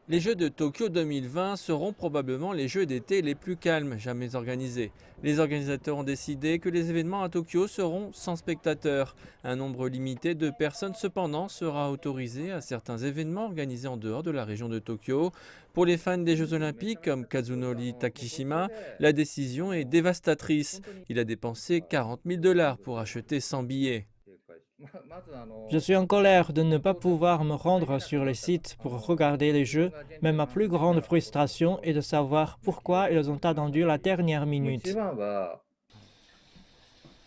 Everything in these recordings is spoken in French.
Les Jeux de Tokyo 2020 seront probablement les Jeux d'été les plus calmes jamais organisés. Les organisateurs ont décidé que les événements à Tokyo seront sans spectateurs. Un nombre limité de personnes cependant sera autorisé à certains événements organisés en dehors de la région de Tokyo. Pour les fans des Jeux Olympiques comme Kazunori Takishima, la décision est dévastatrice. Il a dépensé 40 000 dollars pour acheter 100 billets. Je suis en colère de ne pas pouvoir me rendre sur les sites pour regarder les jeux, mais ma plus grande frustration est de savoir pourquoi ils ont attendu la dernière minute.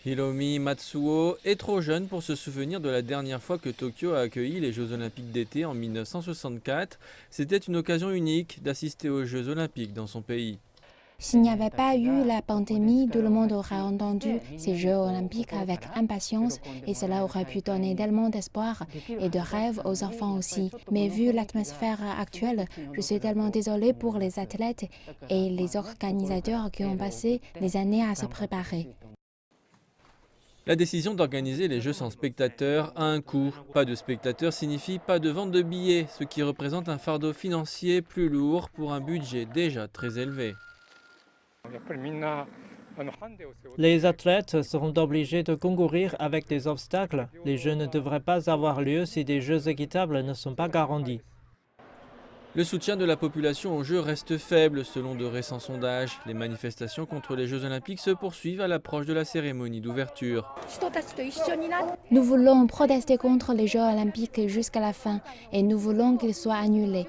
Hiromi Matsuo est trop jeune pour se souvenir de la dernière fois que Tokyo a accueilli les Jeux Olympiques d'été en 1964. C'était une occasion unique d'assister aux Jeux Olympiques dans son pays. S'il n'y avait pas eu la pandémie, tout le monde aurait entendu ces Jeux olympiques avec impatience et cela aurait pu donner tellement d'espoir et de rêves aux enfants aussi. Mais vu l'atmosphère actuelle, je suis tellement désolée pour les athlètes et les organisateurs qui ont passé des années à se préparer. La décision d'organiser les Jeux sans spectateurs a un coût. Pas de spectateurs signifie pas de vente de billets, ce qui représente un fardeau financier plus lourd pour un budget déjà très élevé. Les athlètes seront obligés de concourir avec des obstacles. Les Jeux ne devraient pas avoir lieu si des Jeux équitables ne sont pas garantis. Le soutien de la population aux Jeux reste faible selon de récents sondages. Les manifestations contre les Jeux Olympiques se poursuivent à l'approche de la cérémonie d'ouverture. Nous voulons protester contre les Jeux olympiques jusqu'à la fin et nous voulons qu'ils soient annulés.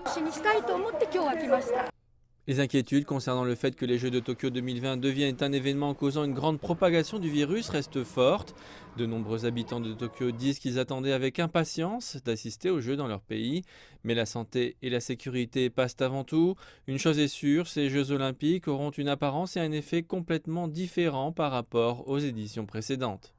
Les inquiétudes concernant le fait que les Jeux de Tokyo 2020 deviennent un événement causant une grande propagation du virus restent fortes. De nombreux habitants de Tokyo disent qu'ils attendaient avec impatience d'assister aux Jeux dans leur pays. Mais la santé et la sécurité passent avant tout. Une chose est sûre, ces Jeux olympiques auront une apparence et un effet complètement différents par rapport aux éditions précédentes.